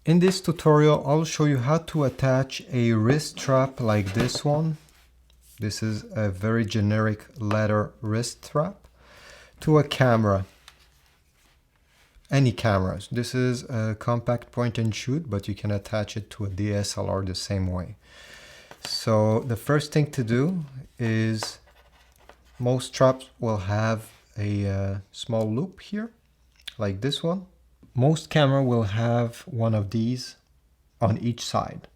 In this tutorial, I'll show you how to attach a wrist strap like this one. This is a very generic leather wrist strap to a camera. Any cameras. This is a compact point and shoot, but you can attach it to a DSLR the same way. So the first thing to do is, most straps will have a small loop here, like this one. Most camera will have one of these on each side.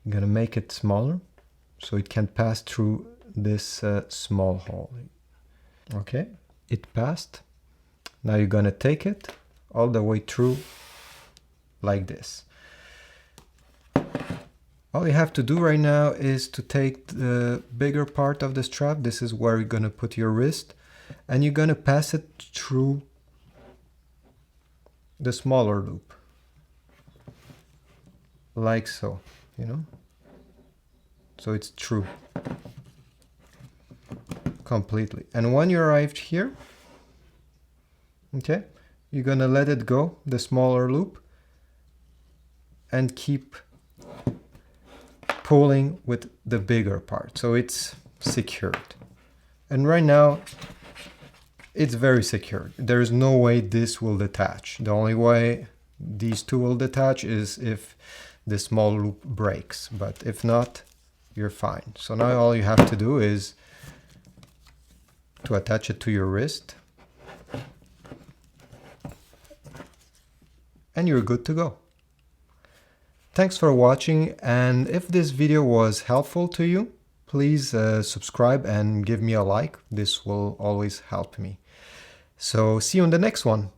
I'm gonna make it smaller so it can pass through this small hole. Okay, it passed. Now you're gonna take it all the way through like this. All you have to do right now is to take the bigger part of the strap. This is where you're gonna put your wrist, and you're gonna pass it through the smaller loop, like so, you know, so it's true completely. And when you arrived here, okay, you're gonna let it go, the smaller loop, and keep pulling with the bigger part so it's secured. And right now it's very secure. There is no way this will detach. The only way these two will detach is if the small loop breaks, but if not, you're fine. So now all you have to do is to attach it to your wrist, and you're good to go. Thanks for watching, and if this video was helpful to you, please subscribe and give me a like. This will always help me. So see you in the next one.